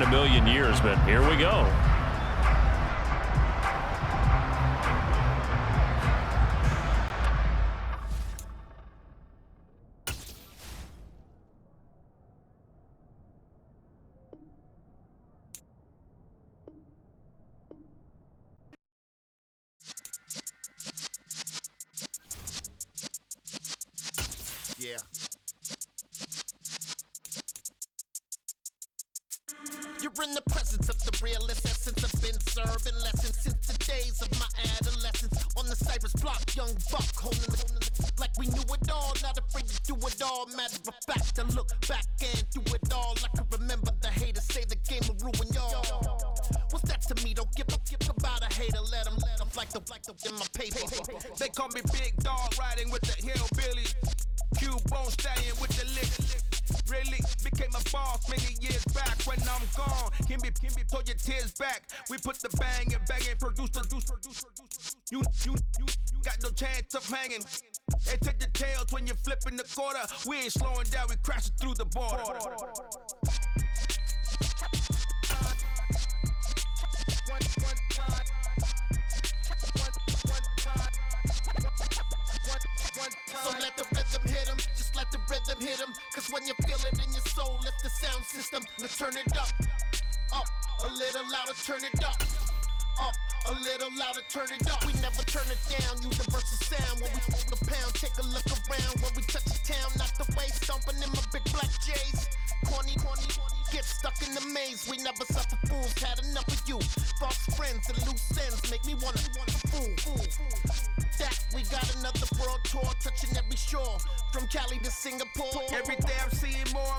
in a million years, but here we go. Yeah. You're in the presence of the realest essence. I've been serving lessons since the days of my adolescence. On the Cypress block, young buck, holding like we knew it all. Not afraid to do it all. Matter of fact, I look back and do it all. I can remember the haters say the game will ruin y'all. What's that to me? Don't give about a hater. Let them like the in my paper. They call me Big Dog, riding with the hillbillies. Q-Bone stallion with the lick. Really became a boss many years back. When I'm gone, can be pull your tears back. We put the bang and produce. You got no chance of hanging. They take the tails when you're flipping the quarter. We ain't slowing down, we crashing through the border. So let the rhythm hit him, just let the rhythm hit him. Cause when you feel it in your soul, lift the sound system. Now turn it up, a little louder, turn it up, a little louder, turn it up. We never turn it down, universal sound. When we smoke the pound, take a look around. When we touch the town, not the way, stomping in my big black J's. Corny, get stuck in the maze. We never suffer fools, had enough of you. False friends and loose ends make me wanna fool. That we got another world tour, touching every shore, from Cali to Singapore. Every day I'm seeing more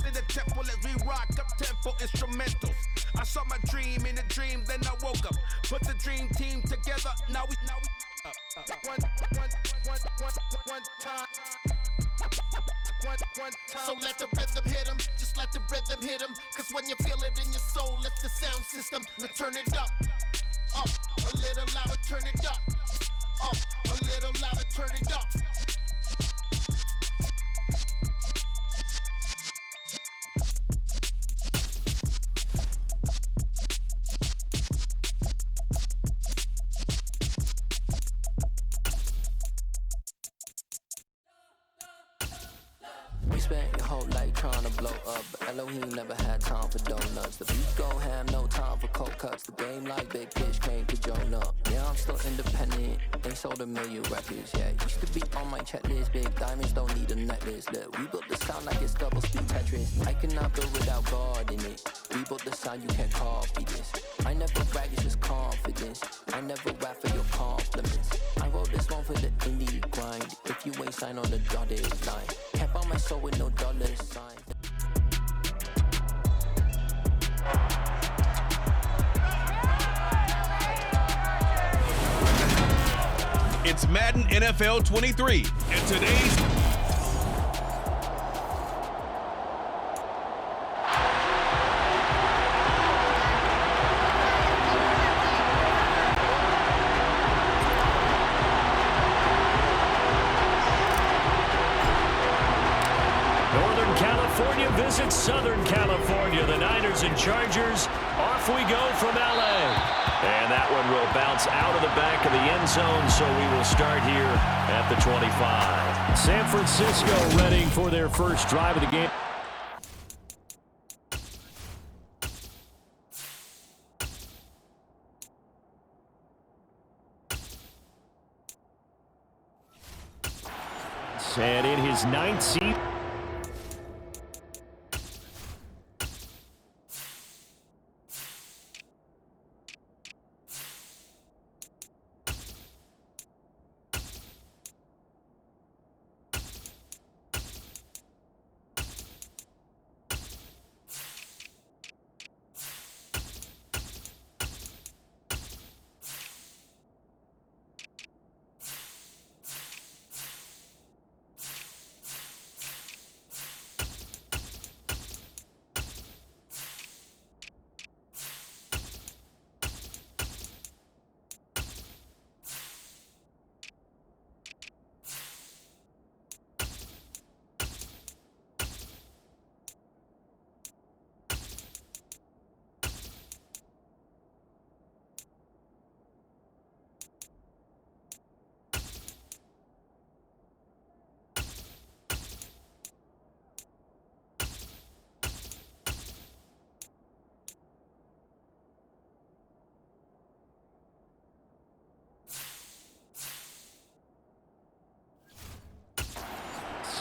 in the temple as we rock up tempo instrumentals. I saw my dream in a dream, then I woke up. Put the dream team together, now we one time. So let the rhythm hit him, just let the rhythm hit him. Cause when you feel it in your soul, lift the sound system. Now turn it up, a little louder, turn it up, a little louder, turn it up. We spent your whole life trying to blow up, but Elohim never had time for donuts. The beat go ham, no time for cold cuts. The game like Big Fish came to join up. Yeah, I'm still independent, ain't sold a million records. Yeah, used to be on my checklist. Big diamonds don't need a necklace. Look, we built the sound like it's double speed Tetris. I cannot build without God in it. We built the sound, you can't copy this. I never brag, it's just confidence. I never rap for your compliments. I wrote this one for the indie grind. If you ain't signed on the dotted line, can't buy my soul with no dollar sign. It's Madden NFL 23, and today's Northern California visits Southern California. The Niners and Chargers, off we go from L.A. And that one will bounce out of the back of the end zone, so we will start here at the 25. San Francisco ready for their first drive of the game. And in his ninth seat.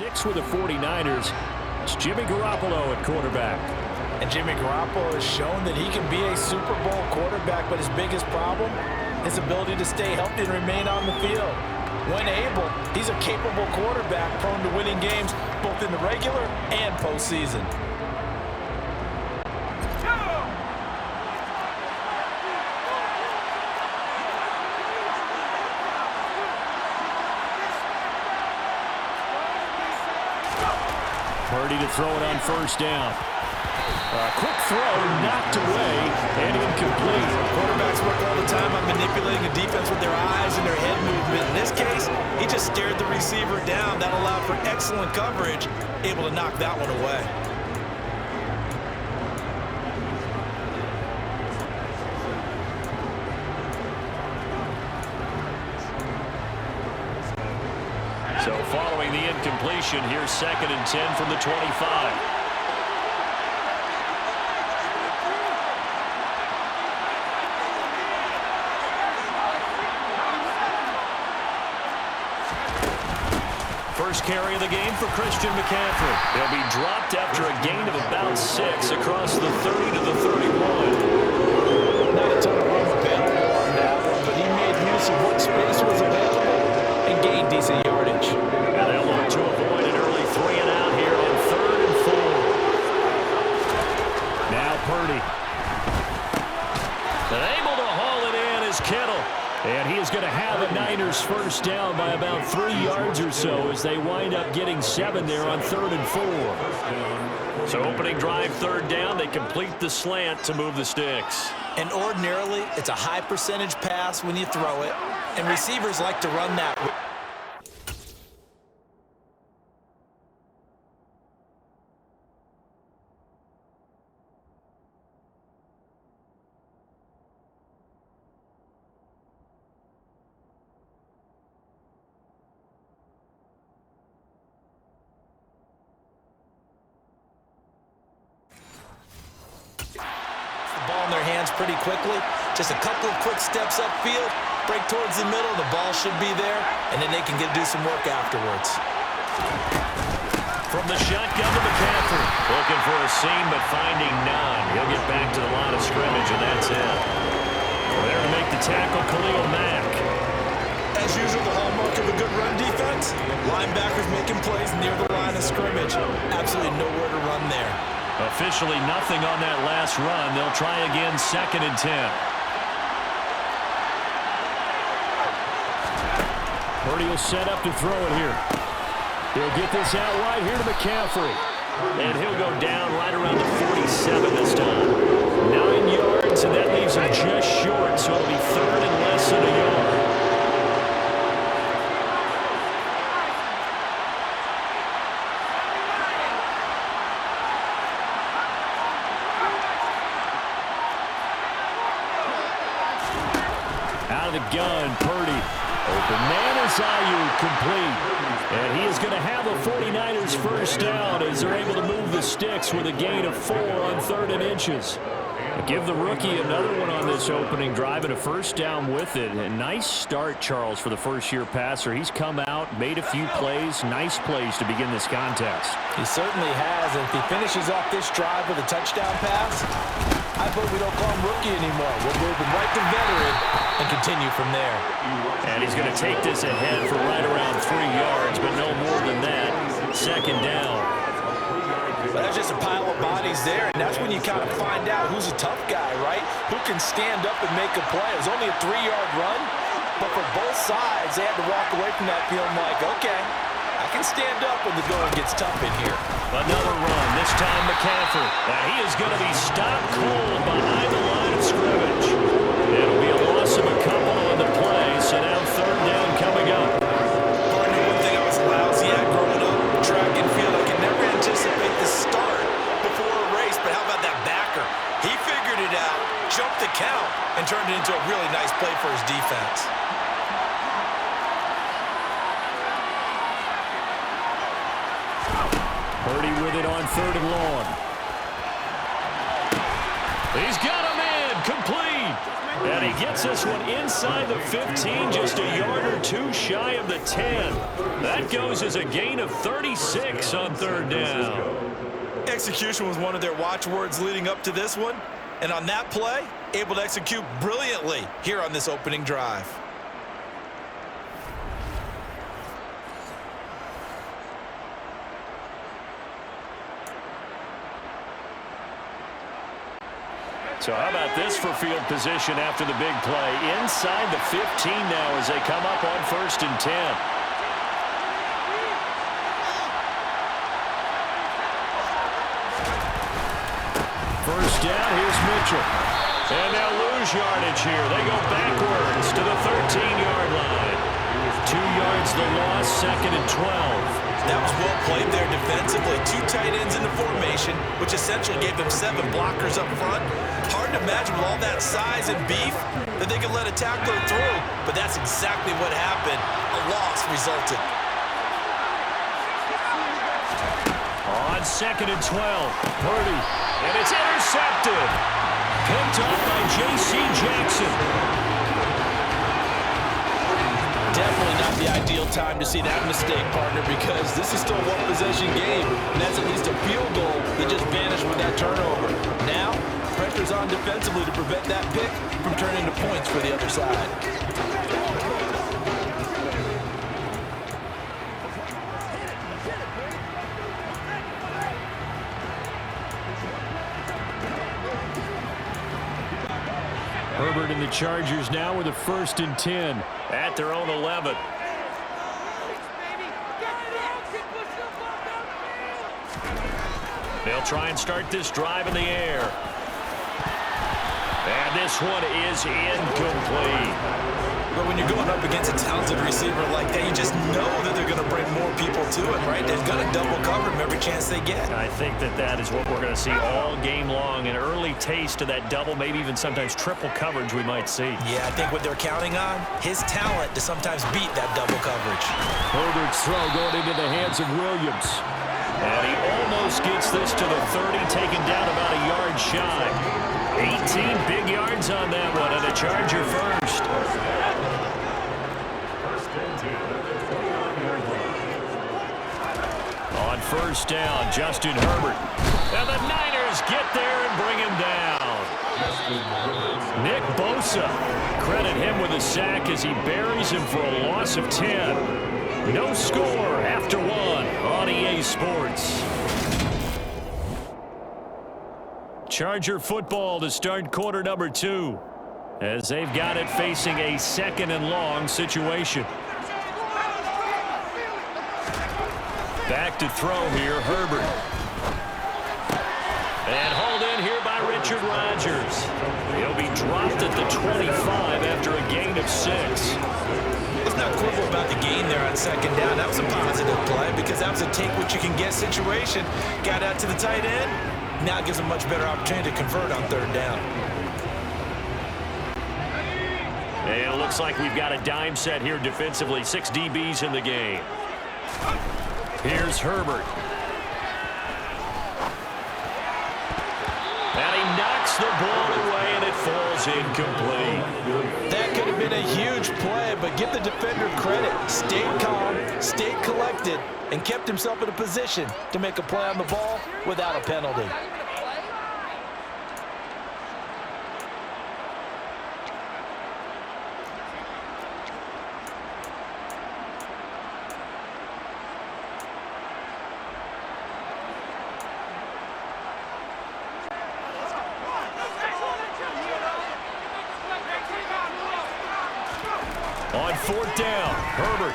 6 with the 49ers. It's Jimmy Garoppolo at quarterback. And Jimmy Garoppolo has shown that he can be a Super Bowl quarterback, but his biggest problem, his ability to stay healthy and remain on the field. When able, he's a capable quarterback prone to winning games both in the regular and postseason. Purdy to throw it on first down. Quick throw, knocked away, and incomplete. Quarterbacks work all the time on manipulating a defense with their eyes and their head movement. In this case, he just stared the receiver down. That allowed for excellent coverage, able to knock that one away. So following the incompletion, here's 2nd and 10 from the 25. First carry of the game for Christian McCaffrey. He'll be dropped after a gain of about 6 across the 30 to the 31. Not a ton of room available on that one, but he made use of what space was available and gained decent yardage. And they'll look to avoid an early 3 and out here on 3rd and 4. Now Purdy. And able to haul it in is Kittle. And he is going to have a Niners first down by about 3 yards or so as they wind up getting 7 there on 3rd and 4. So opening drive, 3rd down, they complete the slant to move the sticks. And ordinarily, it's a high percentage pass when you throw it, and receivers like to run that. Ball in their hands pretty quickly. Just a couple of quick steps upfield, break towards the middle, the ball should be there, and then they can do some work afterwards. From the shotgun to McCaffrey. Looking for a seam, but finding none. He'll get back to the line of scrimmage, and that's it. There to make the tackle, Khalil Mack. As usual, the hallmark of a good run defense, linebackers making plays near the line of scrimmage. Absolutely nowhere to run there. Officially nothing on that last run. They'll try again, 2nd and 10. Purdy will set up to throw it here. He'll get this out right here to McCaffrey. And he'll go down right around the 47 this time. 9 yards, and that leaves him just short, so it'll be 3rd and less than a yard. Out of the gun, Purdy. Open man is Ayuk, complete. And he is going to have a 49ers first down as they're able to move the sticks with a gain of 4 on 3rd and inches. Give the rookie another one on this opening drive and a first down with it. A nice start, Charles, for the first-year passer. He's come out, made a few plays, nice plays to begin this contest. He certainly has, and if he finishes off this drive with a touchdown pass, I vote we don't call him rookie anymore. We'll move him right to veteran and continue from there. And he's going to take this ahead for right around 3 yards, but no more than that. 2nd down. But there's just a pile of bodies there, and that's when you kind of find out who's a tough guy, right? Who can stand up and make a play. It was only a 3-yard run, but for both sides, they had to walk away from that feeling like, okay, I can stand up when the going gets tough in here. Another run, this time McCaffrey. And he is going to be stopped cold behind the line of scrimmage. It'll be a loss of a couple on the play, so now 3rd down coming up. Partner, one thing I was lousy at growing up, track and field, I could never anticipate the start before a race, but how about that backer? He figured it out, jumped the count, and turned it into a really nice play for his defense. Purdy with it on 3rd and long. He's got him in, complete. And he gets this one inside the 15, just a yard or two shy of the 10. That goes as a gain of 36 on third down. Execution was one of their watchwords leading up to this one. And on that play, able to execute brilliantly here on this opening drive. So how about this for field position after the big play? Inside the 15 now as they come up on 1st and 10. First down, here's Mitchell. And they'll lose yardage here. They go backwards to the 13-yard line. 2 yards the loss, 2nd and 12. That was well played there defensively. 2 tight ends in the formation, which essentially gave them 7 blockers up front. Hard to imagine with all that size and beef that they could let a tackler through, but that's exactly what happened. A loss resulted. On 2nd and 12, Purdy, and it's intercepted. Picked up by J.C. Jackson. Definitely not the ideal time to see that mistake, partner, because this is still a one-possession game, and that's at least a field goal that just vanished with that turnover. Now, pressure's on defensively to prevent that pick from turning into points for the other side. Herbert and the Chargers now with a 1st and 10 at their own 11. They'll try and start this drive in the air. And this one is incomplete. But when you're going up against a talented receiver like that, you just know that they're going to bring more people to him, right? They're going to double cover him every chance they get. I think that is what we're going to see all game long. An early taste of that double, maybe even sometimes triple coverage we might see. Yeah, I think what they're counting on, his talent to sometimes beat that double coverage. Herbert's throw going into the hands of Williams. And he almost gets this to the 30, taken down about a yard shy. 18 big yards on that one, and a Charger first. On 1st down, Justin Herbert. And the Niners get there and bring him down. Nick Bosa, credit him with a sack as he buries him for a loss of 10. No score after 1 on EA Sports. Charger football to start quarter number 2 as they've got it facing a 2nd and long situation. Back to throw here, Herbert. And hauled in here by Richard Rodgers. He'll be dropped at the 25 after a gain of 6. Let's not quibble about the gain there on 2nd down. That was a positive play because that was a take-what-you-can-get situation. Got out to the tight end. Now it gives them a much better opportunity to convert on 3rd down. And it looks like we've got a dime set here defensively. 6 DBs in the game. Here's Herbert. And he knocks the ball away, and it falls incomplete. That could have been a huge play, but give the defender credit. Stayed calm, stayed collected, and kept himself in a position to make a play on the ball without a penalty. On 4th down, Herbert.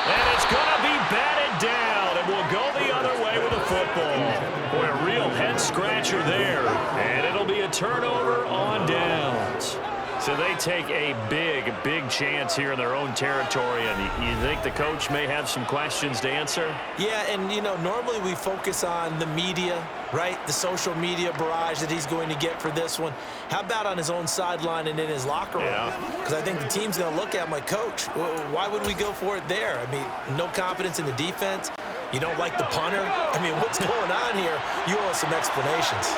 And it's going to be batted down, and we'll go the other way with the football. Boy, a real head-scratcher there, and it'll be a turnover on downs. So they take a big chance here in their own territory, and you think the coach may have some questions to answer? Yeah, and, you know, normally we focus on the media, right? The social media barrage that he's going to get for this one. How about on his own sideline and in his locker room? Because I think the team's going to look at him like, Coach, why would we go for it there? I mean, no confidence in the defense. You don't like the punter? I mean, what's going on here? You owe us some explanations.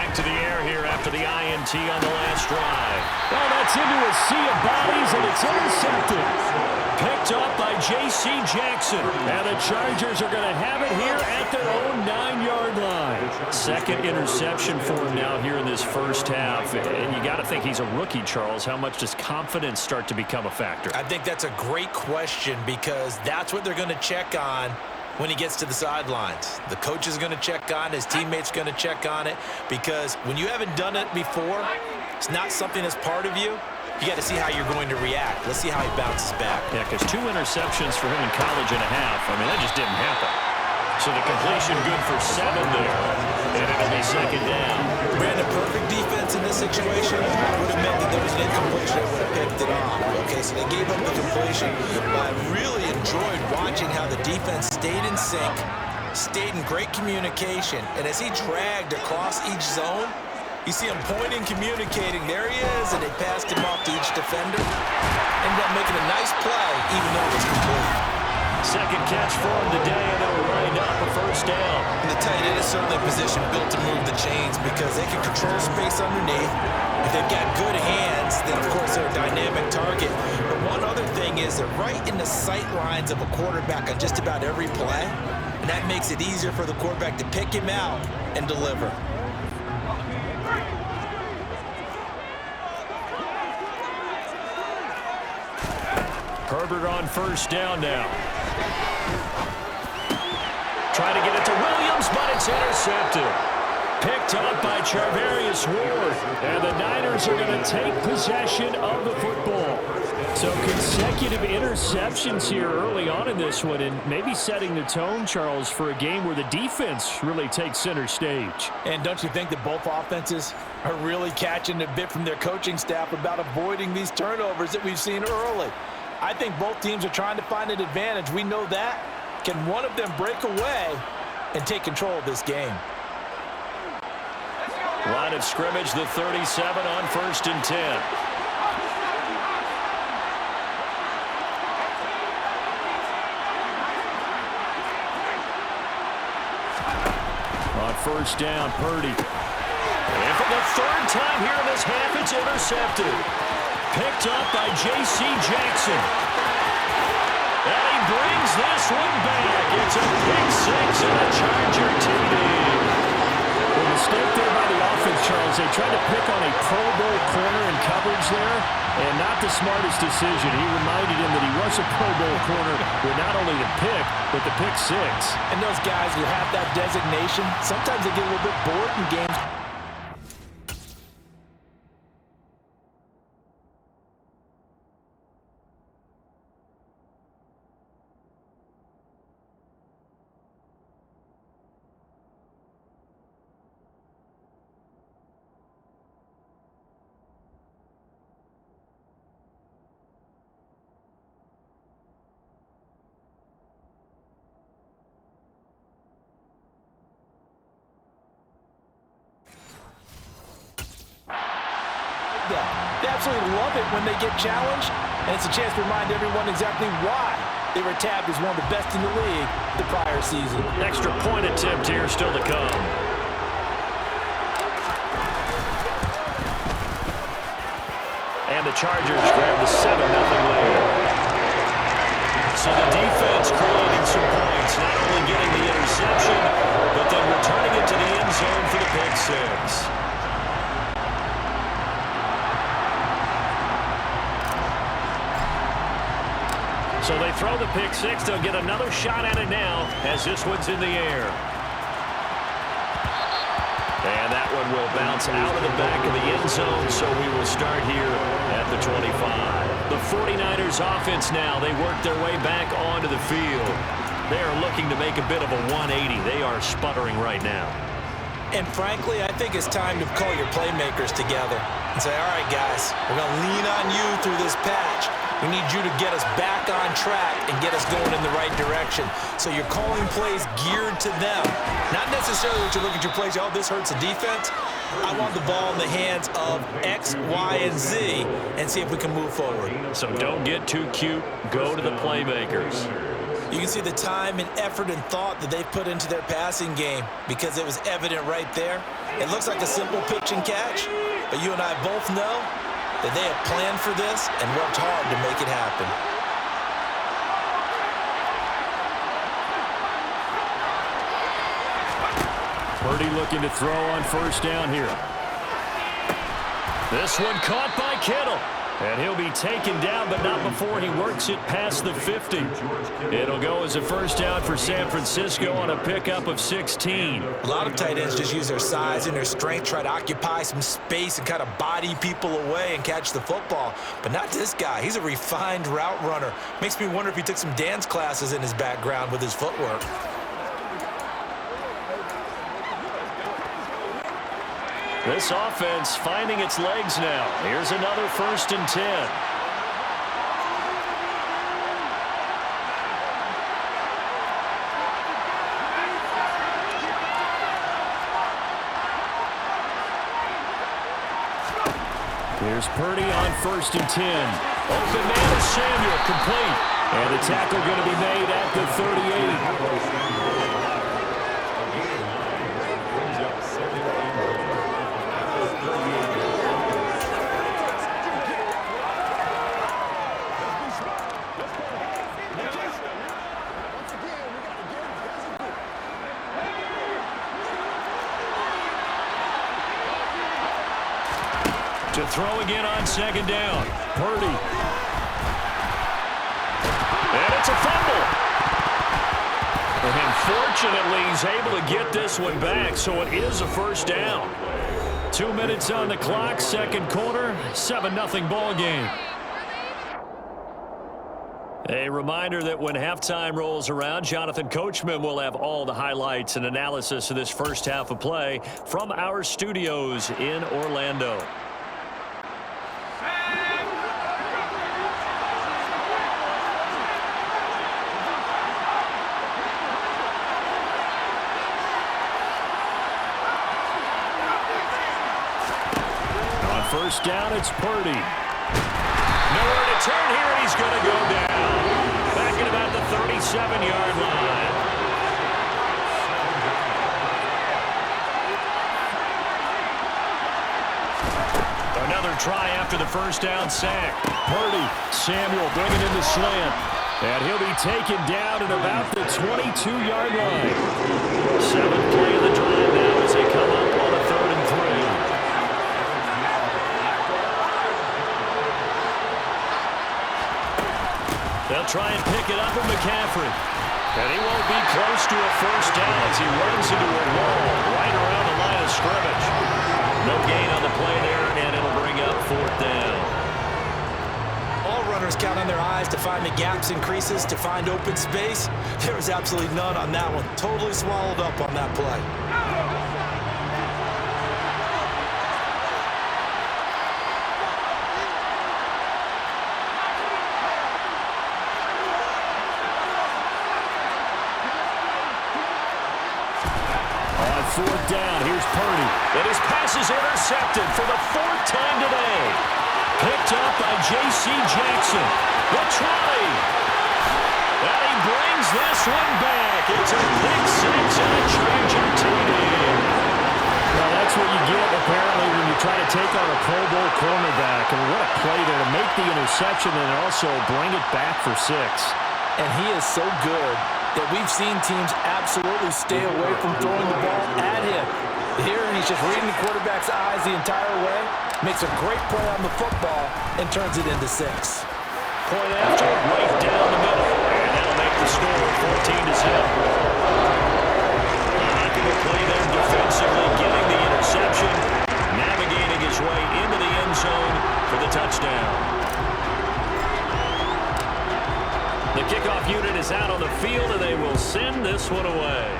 back to the air here after the INT on the last drive. Well, that's into a sea of bodies, and it's intercepted. Picked up by J.C. Jackson. And the Chargers are going to have it here at their own 9-yard line. Second interception for him now here in this first half. And you got to think he's a rookie, Charles. How much does confidence start to become a factor? I think that's a great question because that's what they're going to check on when he gets to the sidelines. The coach is going to check on it. His teammates going to check on it because when you haven't done it before, it's not something that's part of you. You got to see how you're going to react. Let's see how he bounces back. Yeah, because 2 interceptions for him in college and a half. I mean, that just didn't happen. So the completion good for 7 there. And it'll be second down. Brandon, perfect defense in this situation would have meant that there was an incompletion that would have picked it off. Okay, so they gave up the completion. But I really enjoyed watching how the defense stayed in sync, stayed in great communication. And as he dragged across each zone, you see him pointing, communicating. There he is, and they passed him off to each defender. Ended up making a nice play, even though it was complete. Second catch for him today, and they'll wind up a first down. And the tight end is certainly a position built to move the chains because they can control space underneath. If they've got good hands, then, of course, they're a dynamic target. But one other thing is they're right in the sight lines of a quarterback on just about every play, and that makes it easier for the quarterback to pick him out and deliver. Herbert on first down now. Trying to get it to Williams, but it's intercepted. Picked up by Charvarius Ward. And the Niners are going to take possession of the football. So consecutive interceptions here early on in this one, and maybe setting the tone, Charles, for a game where the defense really takes center stage. And don't you think that both offenses are really catching a bit from their coaching staff about avoiding these turnovers that we've seen early? I think both teams are trying to find an advantage. We know that. Can one of them break away and take control of this game? Line of scrimmage, the 37 on 1st and 10. On first down, Purdy. And for the 3rd time here in this half, it's intercepted. Picked up by J.C. Jackson. And he brings this one back. It's a pick 6 and a Charger TD. A mistake there by the offense, Charles. They tried to pick on a Pro Bowl corner in coverage there, and not the smartest decision. He reminded him that he was a Pro Bowl corner with not only the pick, but the pick 6. And those guys who have that designation, sometimes they get a little bit bored in games. They absolutely love it when they get challenged, and it's a chance to remind everyone exactly why they were tabbed as one of the best in the league the prior season. Extra point attempt here still to come. And the Chargers grab the 7-0 lead. So the defense creating some points, not only getting the interception, but then returning it to the end zone for the pick 6. So they throw the pick 6. They'll get another shot at it now as this one's in the air. And that one will bounce out of the back of the end zone, so we will start here at the 25. The 49ers offense now, they work their way back onto the field. They are looking to make a bit of a 180. They are sputtering right now. And frankly, I think it's time to call your playmakers together and say, all right, guys, we're going to lean on you through this patch. We need you to get us back on track and get us going in the right direction. So you're calling plays geared to them. Not necessarily that you look at your plays, oh, this hurts the defense. I want the ball in the hands of X, Y, and Z and see if we can move forward. So don't get too cute. Go to the playmakers. You can see the time and effort and thought that they've put into their passing game because it was evident right there. It looks like a simple pitch and catch, but you and I both know that they have planned for this and worked hard to make it happen. Purdy looking to throw on first down here. This one caught by Kittle. And he'll be taken down, but not before he works it past the 50. It'll go as a first down for San Francisco on a pickup of 16. A lot of tight ends just use their size and their strength, try to occupy some space and kind of body people away and catch the football. But not this guy. He's a refined route runner. Makes me wonder if he took some dance classes in his background with his footwork. This offense finding its legs now. Here's another 1st and 10. Here's Purdy on 1st and 10. Open man is Samuel, complete. And the tackle going to be made at the 38. To throw again on 2nd down. Purdy. And it's a fumble. And fortunately, he's able to get this one back, so it is a 1st down. 2 minutes on the clock, 2nd quarter, 7-0 ball game. A reminder that when halftime rolls around, Jonathan Coachman will have all the highlights and analysis of this first half of play from our studios in Orlando. First down, it's Purdy. Nowhere to turn here, and he's going to go down. Back at about the 37-yard line. Another try after the first down sack. Purdy, Samuel bringing in the slant. And he'll be taken down at about the 22-yard line. 7th play of the drive now as they come up on a 3rd and 3. They'll try and pick it up with McCaffrey. And he won't be close to a first down as he runs into a wall right around the line of scrimmage. No gain on the play there, and it'll bring up 4th down. All runners count on their eyes to find the gaps and creases, to find open space. There was absolutely none on that one. Totally swallowed up on that play. On 4th down, here's Purdy. And his pass is intercepted for the 4th time today. Picked up by J.C. Jackson. The try. And he brings this one back. It's a big 6 and a Charger TD. Well, that's what you get, apparently, when you try to take on a Pro Bowl cornerback. And what a play there to make the interception and also bring it back for 6. And he is so good that we've seen teams absolutely stay away from throwing the ball at him. Here, he's just reading the quarterback's eyes the entire way, makes a great play on the football, and turns it into 6. Point after, right down the middle. And that'll make the score 14-0. Making a play there defensively, getting the interception, navigating his way into the end zone for the touchdown. The kickoff unit is out on the field, and they will send this one away.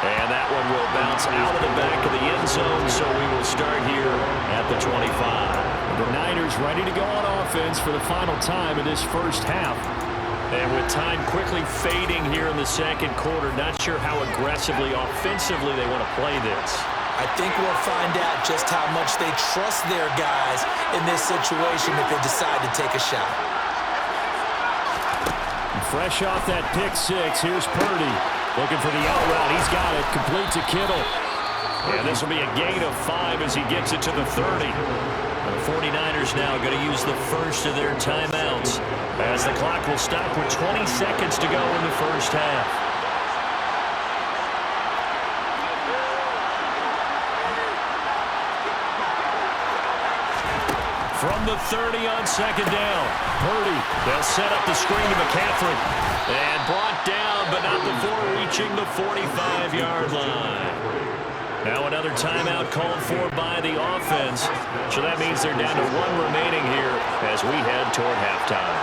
And that one will bounce out of the back of the end zone, so we will start here at the 25. The Niners ready to go on offense for the final time in this first half. And with time quickly fading here in the 2nd quarter, not sure how aggressively, offensively they want to play this. I think we'll find out just how much they trust their guys in this situation if they decide to take a shot. Fresh off that pick six, here's Purdy. Looking for the out route. He's got it. Complete to Kittle. And this will be a gain of 5 as he gets it to the 30. The 49ers now going to use the first of their timeouts as the clock will stop with 20 seconds to go in the first half. From the 30 on second down, Purdy. They'll set up the screen to McCaffrey. And brought down, but not before reaching the 45-yard line. Now another timeout called for by the offense. So that means they're down to 1 remaining here as we head toward halftime.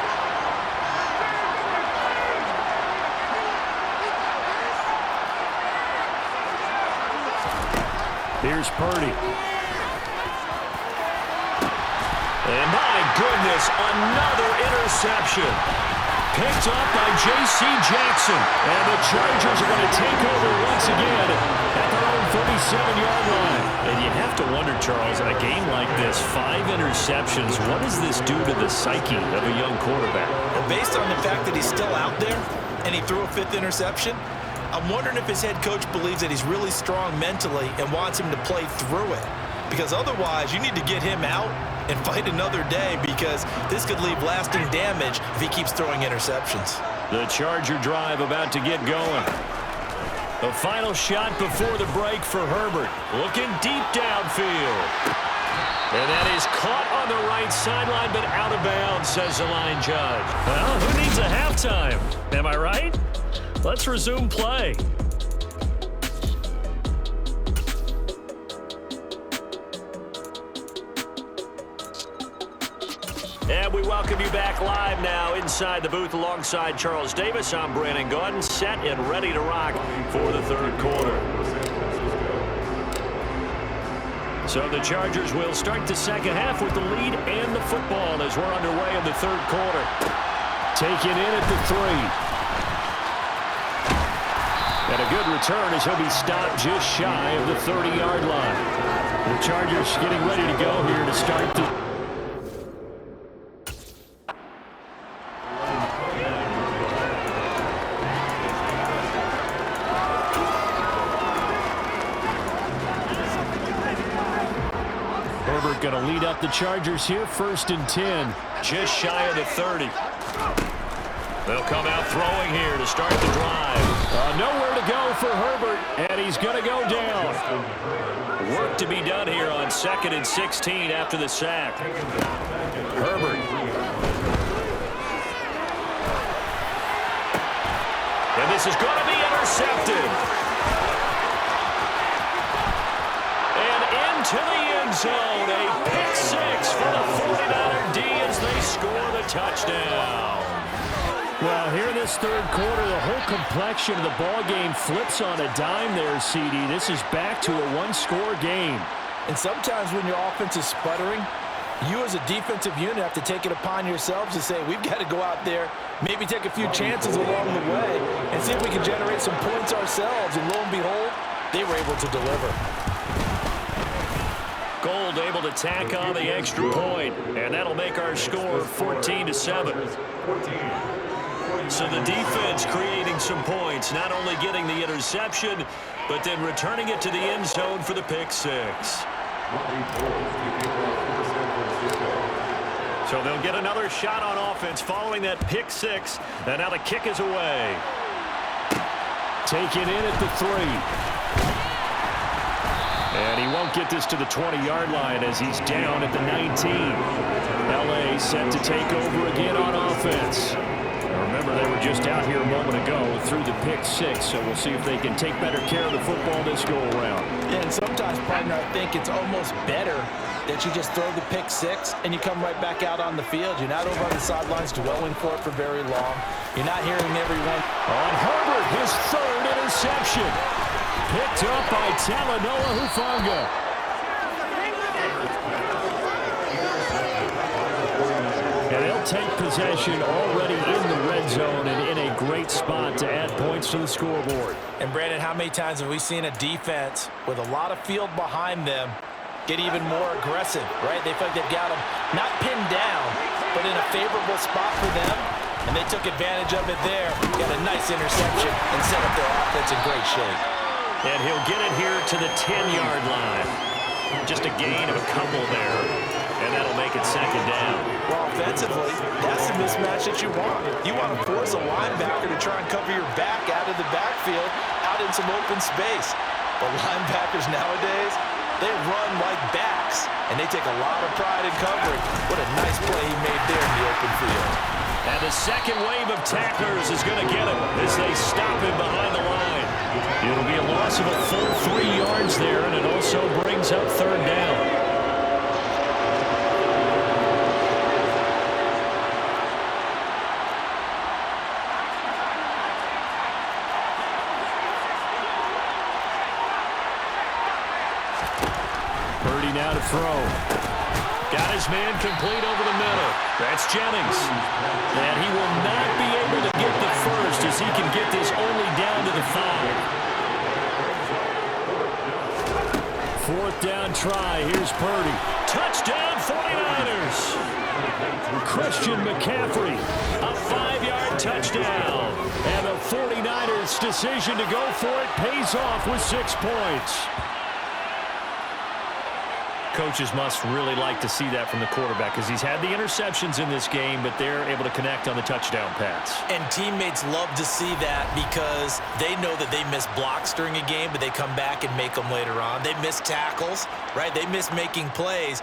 Here's Purdy. And my goodness, another interception. Picked up by J.C. Jackson. And the Chargers are going to take over once again at their own 37-yard line. And you have to wonder, Charles, in a game like this, 5 interceptions, what does this do to the psyche of a young quarterback? Well, based on the fact that he's still out there and he threw a 5th interception, I'm wondering if his head coach believes that he's really strong mentally and wants him to play through it. Because otherwise, you need to get him out and fight another day, because this could leave lasting damage if he keeps throwing interceptions. The Charger drive about to get going. The final shot before the break for Herbert. Looking deep downfield. And that is caught on the right sideline, but out of bounds, says the line judge. Well, who needs a halftime? Am I right? Let's resume play. And we welcome you back live now inside the booth alongside Charles Davis. I'm Brandon Gaudin, set and ready to rock for the third quarter. So the Chargers will start the second half with the lead and the football as we're underway in the third quarter. Taken in at the 3. And a good return as he'll be stopped just shy of the 30-yard line. The Chargers getting ready to go here to start the... Herbert going to lead up the Chargers here, 1st and 10, just shy of the 30. They'll come out throwing here to start the drive. Nowhere to go for Herbert, and he's going to go down. Work to be done here on 2nd and 16 after the sack. Herbert. And this is going to be intercepted. To the end zone, a pick 6 for the 49er D as they score the touchdown. Well, here in this third quarter, the whole complexion of the ball game flips on a dime there, CD. This is back to a one-score game. And sometimes when your offense is sputtering, you as a defensive unit have to take it upon yourselves to say, we've got to go out there, maybe take a few chances along the way, and see if we can generate some points ourselves. And lo and behold, they were able to deliver. Gold able to tack on the extra point, and that'll make our score 14-7. So the defense creating some points, not only getting the interception, but then returning it to the end zone for the pick 6. So they'll get another shot on offense following that pick 6, and now the kick is away. Taken in at the 3. And he won't get this to the 20-yard line as he's down at the 19. L.A. set to take over again on offense. Now remember, they were just out here a moment ago through the pick 6, so we'll see if they can take better care of the football this go-around. Yeah, and sometimes, partner, I think it's almost better that you just throw the pick 6 and you come right back out on the field. You're not over on the sidelines dwelling for it for very long. You're not hearing everyone. On Herbert, his 3rd interception. Picked up by Talanoa Hufanga. And they'll take possession already in the red zone and in a great spot to add points to the scoreboard. And Brandon, how many times have we seen a defense with a lot of field behind them get even more aggressive, right? They feel like they've got them not pinned down, but in a favorable spot for them. And they took advantage of it there. Got a nice interception and set up their offense in great shape. And he'll get it here to the 10-yard line. Just a gain of a couple there, and that'll make it second down. Well, offensively, that's the mismatch that you want. You want to force a linebacker to try and cover your back out of the backfield, out in some open space. But linebackers nowadays, they run like backs, and they take a lot of pride in covering. What a nice play he made there in the open field. And the second wave of tacklers is going to get him as they stop him behind the line. It'll be a loss of a full 3 yards there, and it also brings up third down. Purdy now to throw. Got his man complete over the middle. That's Jennings. And he will not be able to get the first as he can get this only down to the 5. Fourth down try. Here's Purdy. Touchdown 49ers. Christian McCaffrey. A 5-yard touchdown. And the 49ers' decision to go for it pays off with 6 points. Coaches must really like to see that from the quarterback because he's had the interceptions in this game, but they're able to connect on the touchdown pass. And teammates love to see that because they know that they miss blocks during a game, but they come back and make them later on. They miss tackles, right? They miss making plays.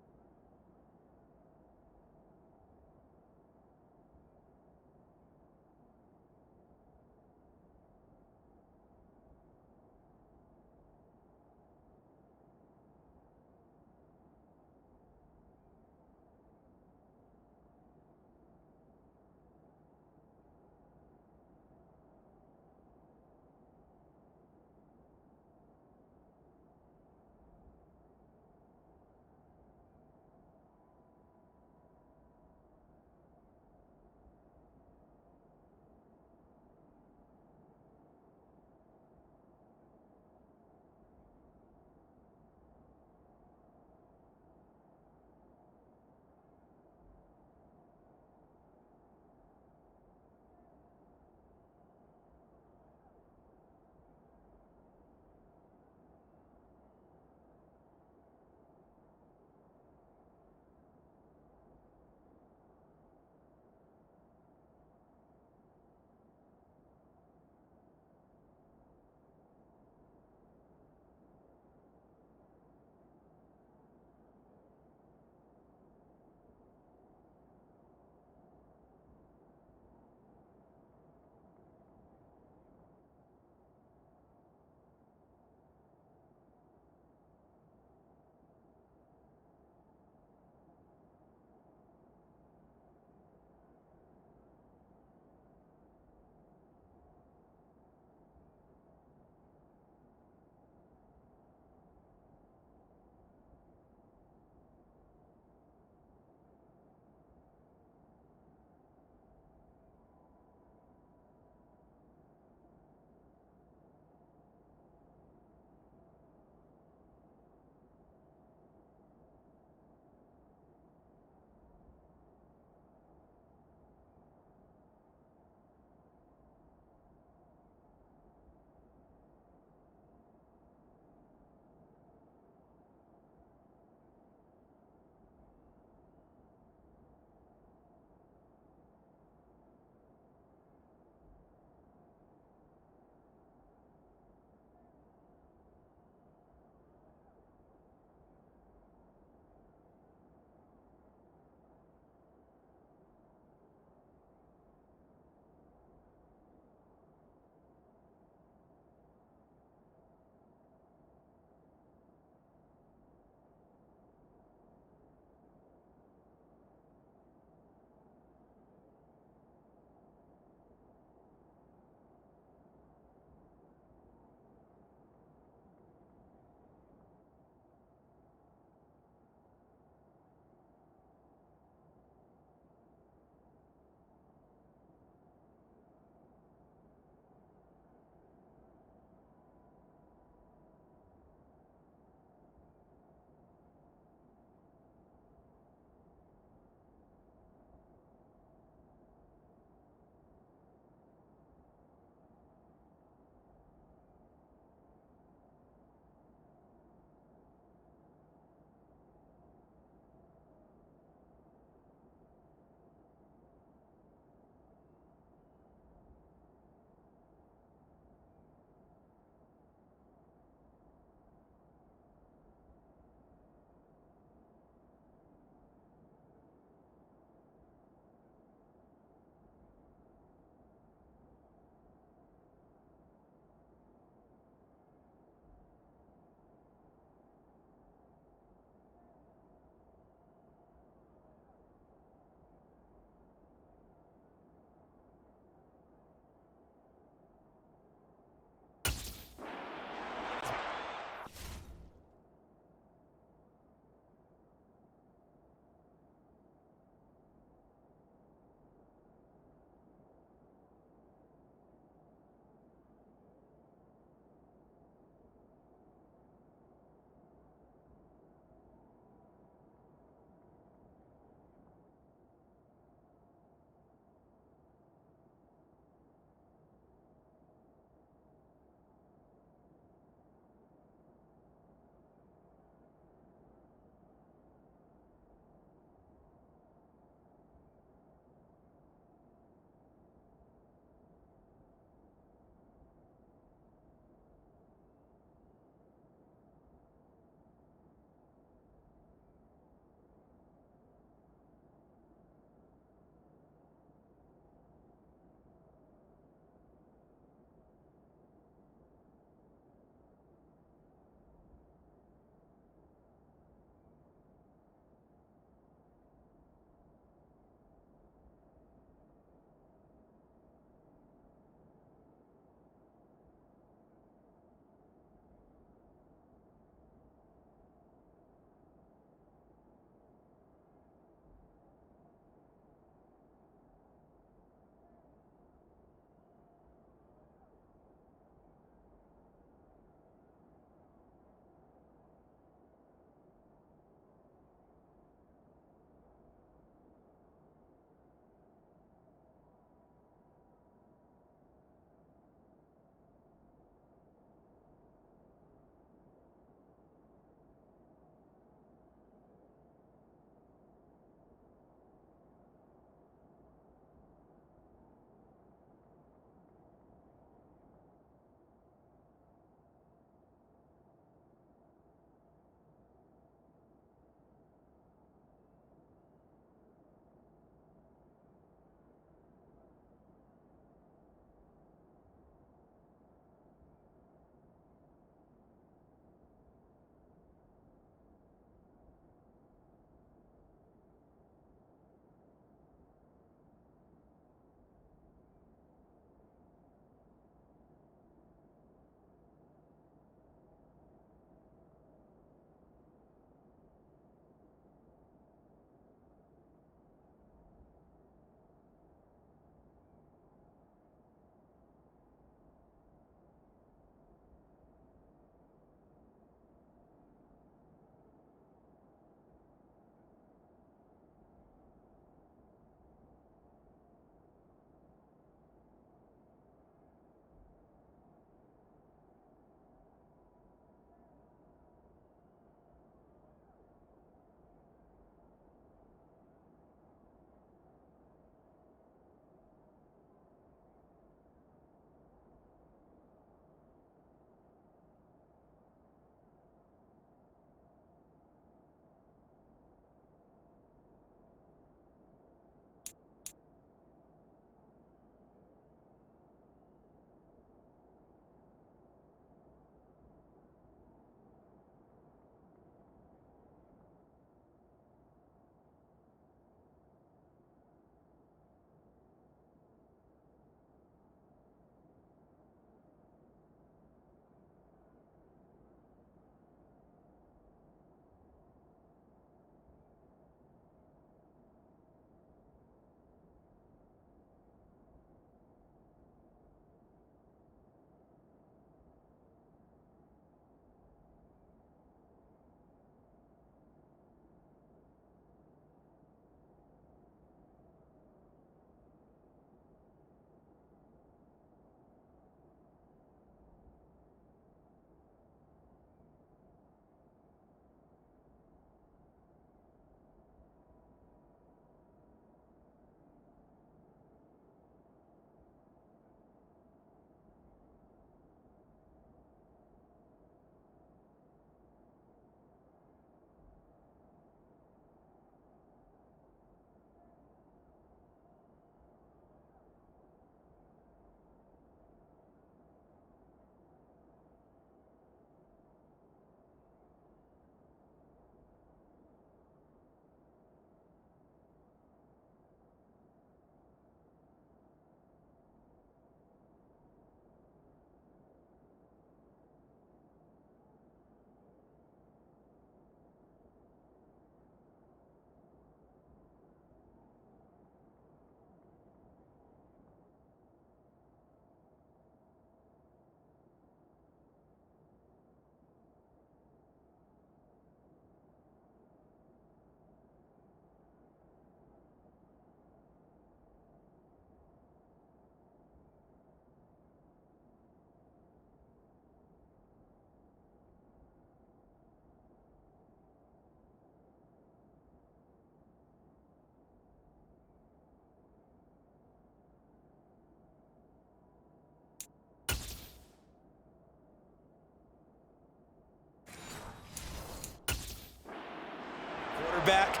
quarterback.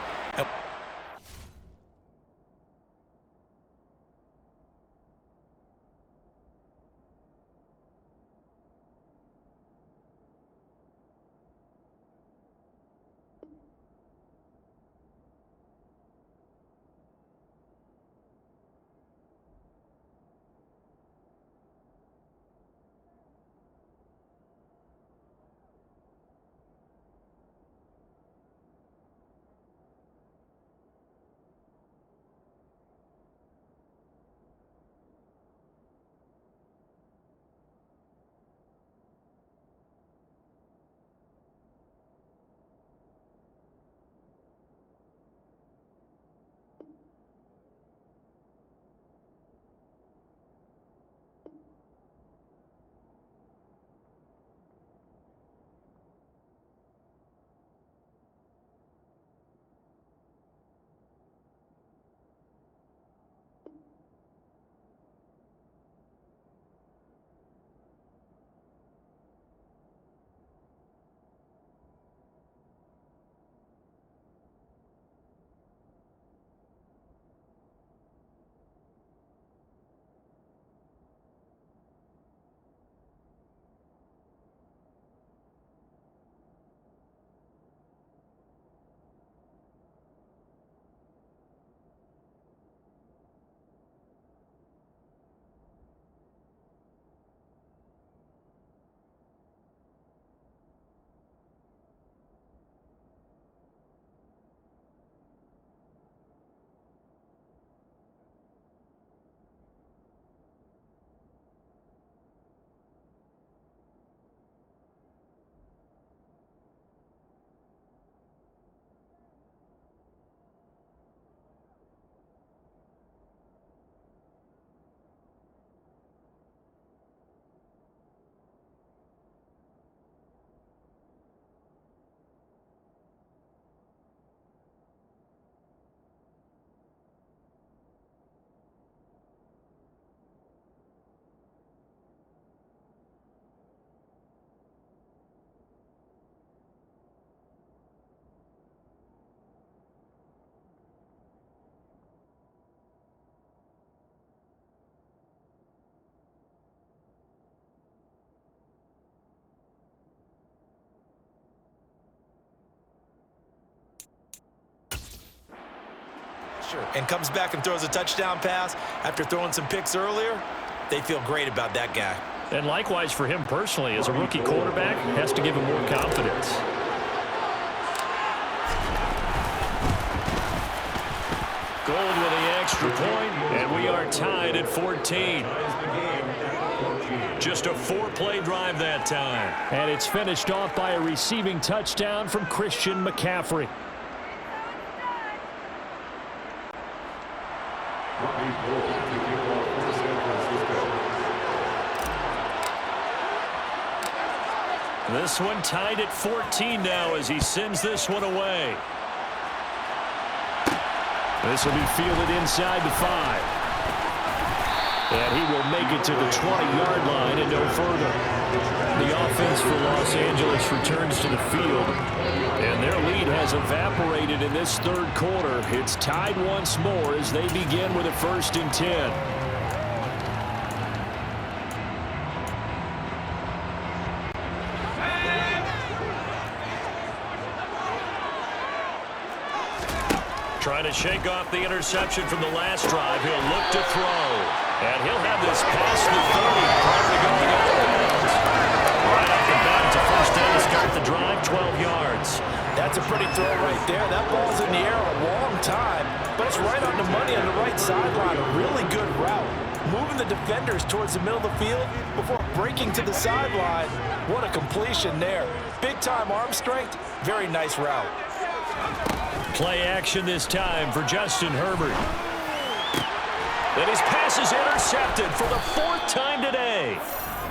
And comes back and throws a touchdown pass after throwing some picks earlier. They feel great about that guy. And likewise for him personally, as a rookie quarterback, has to give him more confidence. Gold with the extra point, and we are tied at 14. Just a 4-play drive that time. And it's finished off by a receiving touchdown from Christian McCaffrey. This one tied at 14 now as he sends this one away. This will be fielded inside the 5. And he will make it to the 20-yard line and no further. The offense for Los Angeles returns to the field, and their lead has evaporated in this third quarter. It's tied once more as they begin with a 1st and 10. Trying to shake off the interception from the last drive. He'll look to throw. And he'll have this past the 30. Probably going out of bounds. Right off the bat, it's a 1st down to start the drive, 12 yards. That's a pretty throw right there. That ball's in the air a long time, but it's right on the money on the right sideline. A really good route. Moving the defenders towards the middle of the field before breaking to the sideline. What a completion there. Big-time arm strength. Very nice route. Play action this time for Justin Herbert. And his pass is intercepted for the 4th time today.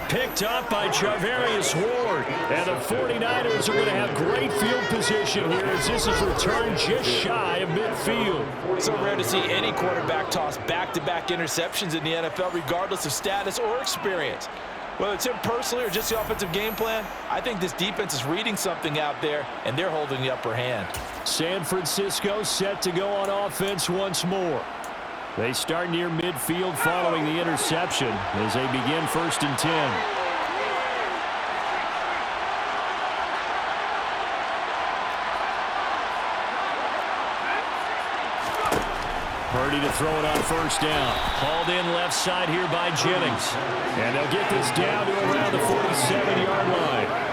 Picked up by Charvarius Ward. And the 49ers are going to have great field position here as this is returned just shy of midfield. So rare to see any quarterback toss back-to-back interceptions in the NFL regardless of status or experience. Whether it's him personally or just the offensive game plan, I think this defense is reading something out there, and they're holding the upper hand. San Francisco set to go on offense once more. They start near midfield following the interception as they begin 1st and 10. Purdy to throw it on 1st down. Hauled in left side here by Jennings. And they'll get this down to around the 47-yard line.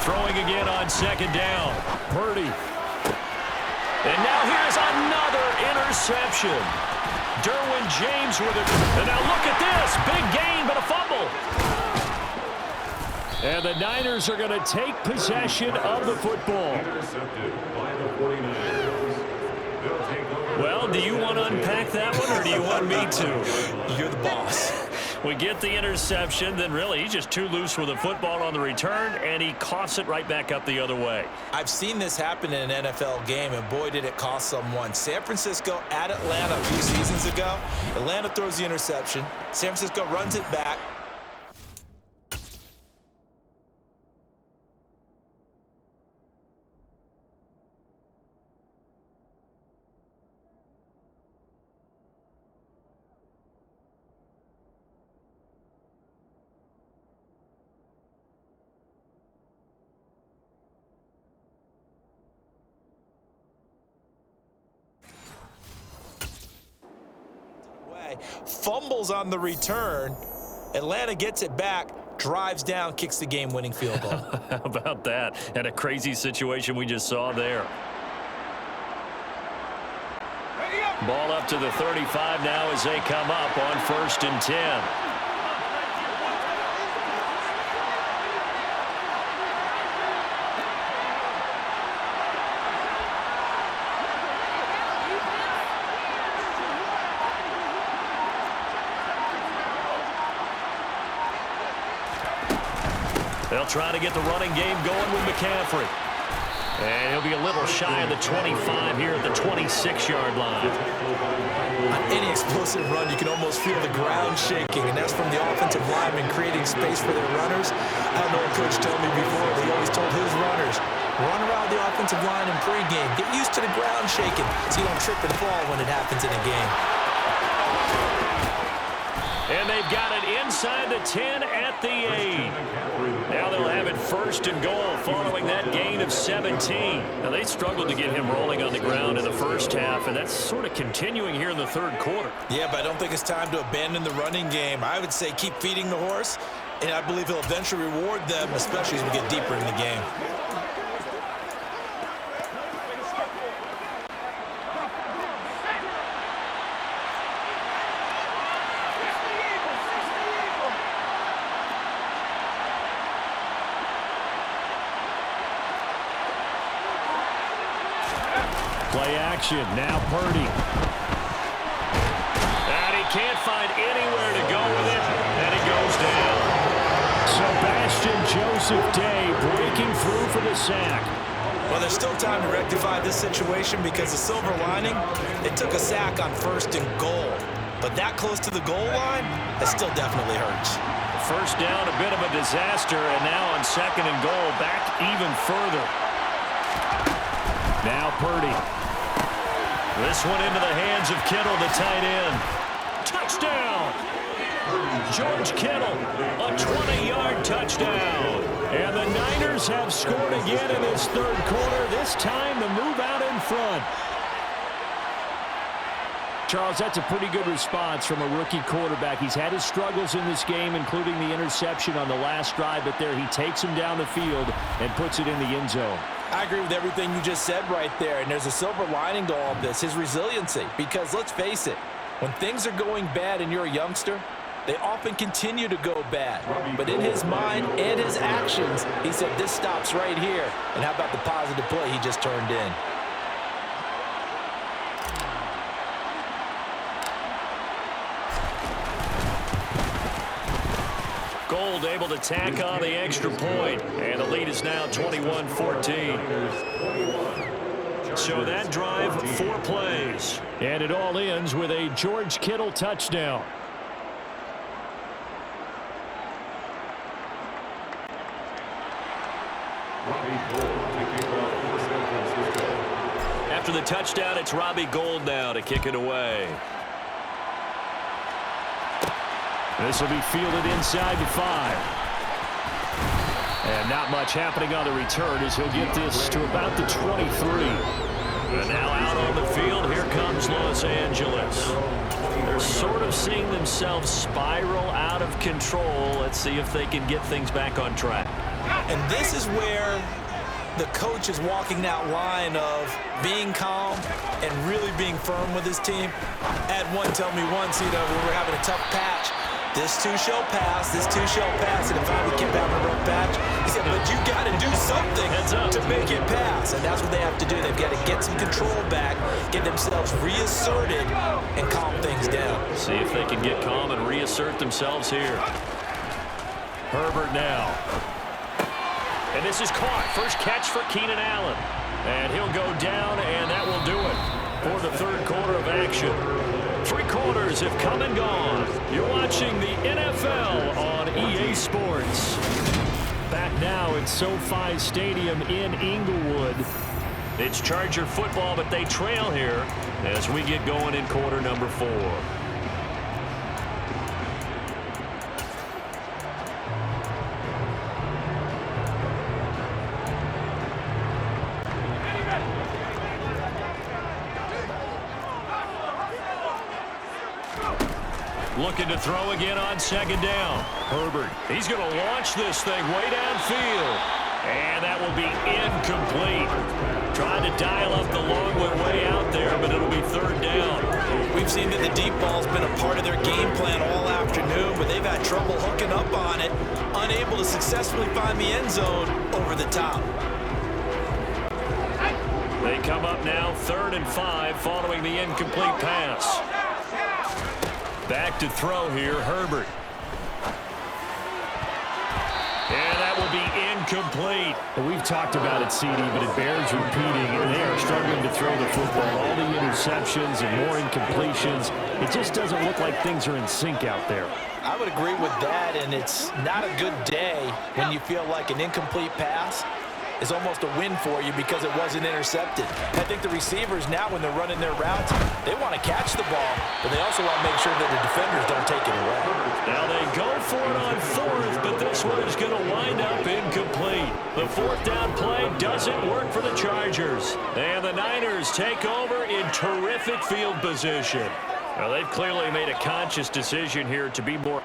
Throwing again on 2nd down. Purdy. And now here's another interception. Derwin James with it. And now look at this. Big gain, but a fumble. And the Niners are going to take possession of the football. Well, do you want to unpack that one, or do you want me to? You're the boss. We get the interception, then really he's just too loose with the football on the return, and he coughs it right back up the other way. I've seen this happen in an NFL game, and boy, did it cost someone. San Francisco at Atlanta a few seasons ago. Atlanta throws the interception. San Francisco runs it back. Fumbles on the return. Atlanta gets it back, drives down, kicks the game-winning field goal. How about that? And a crazy situation we just saw there. Ball up to the 35 now as they come up on 1st and 10. They'll try to get the running game going with McCaffrey. And he'll be a little shy of the 25 here at the 26-yard line. On any explosive run, you can almost feel the ground shaking, and that's from the offensive linemen creating space for their runners. I don't know what Coach told me before, but he always told his runners, run around the offensive line in pregame. Get used to the ground shaking so you don't trip and fall when it happens in a game. And they've got it inside the 10 at the 8. Now they'll have it 1st and goal following that gain of 17. Now they struggled to get him rolling on the ground in the first half, and that's sort of continuing here in the 3rd quarter. Yeah, but I don't think it's time to abandon the running game. I would say keep feeding the horse, and I believe he'll eventually reward them, especially as we get deeper in the game. Play action, now Purdy. And he can't find anywhere to go with it, and he goes down. Sebastian Joseph Day breaking through for the sack. Well, there's still time to rectify this situation because the silver lining, it took a sack on 1st and goal. But that close to the goal line, that still definitely hurts. 1st down, a bit of a disaster, and now on 2nd and goal, back even further. Now Purdy. This one into the hands of Kittle, the tight end. Touchdown! George Kittle, a 20-yard touchdown. And the Niners have scored again in this 3rd quarter, this time to move out in front. Charles, that's a pretty good response from a rookie quarterback. He's had his struggles in this game, including the interception on the last drive, but there he takes him down the field and puts it in the end zone. I agree with everything you just said right there, and there's a silver lining to all of this, his resiliency. Because let's face it, when things are going bad and you're a youngster, They often continue to go bad. But in his mind and his actions, he said, this stops right here. And how about the positive play he just turned in? Gold able to tack on the extra point, and the lead is now 21-14. So that drive, 4 plays, and it all ends with a George Kittle touchdown. After the touchdown, it's Robbie Gould now to kick it away. This will be fielded inside the 5. And not much happening on the return as he'll get this to about the 23. And now out on the field, here comes Los Angeles. They're sort of seeing themselves spiral out of control. Let's see if they can get things back on track. And this is where the coach is walking that line of being calm and really being firm with his team. I had one tell me once, when we're having a tough patch, this too shall pass, this too shall pass, and it finally came down a rough patch. He said, but you got to do something to make it pass, and that's what they have to do. They've got to get some control back, get themselves reasserted, and calm things down. See if they can get calm and reassert themselves here. Herbert now. And this is caught. First catch for Keenan Allen. And he'll go down, and that will do it for the third quarter of action. 3 quarters have come and gone. You're watching the NFL on EA Sports. Back now at SoFi Stadium in Inglewood. It's Charger football, but they trail here as we get going in quarter number 4. Looking to throw again on second down. Herbert, he's going to launch this thing way downfield. And that will be incomplete. Trying to dial up the long one way out there, but it'll be third down. We've seen that the deep ball's been a part of their game plan all afternoon, but they've had trouble hooking up on it, unable to successfully find the end zone over the top. They come up now 3rd and 5 following the incomplete pass. Back to throw here, Herbert. And that will be incomplete. We've talked about it, CD, but it bears repeating. They are struggling to throw the football. All the interceptions and more incompletions. It just doesn't look like things are in sync out there. I would agree with that, and it's not a good day when you feel like an incomplete pass is almost a win for you because it wasn't intercepted. I think the receivers now, when they're running their routes, they want to catch the ball, but they also want to make sure that the defenders don't take it away. Now they go for it on 4th, but this one is going to wind up incomplete. The 4th down play doesn't work for the Chargers. And the Niners take over in terrific field position. Now they've clearly made a conscious decision here to be more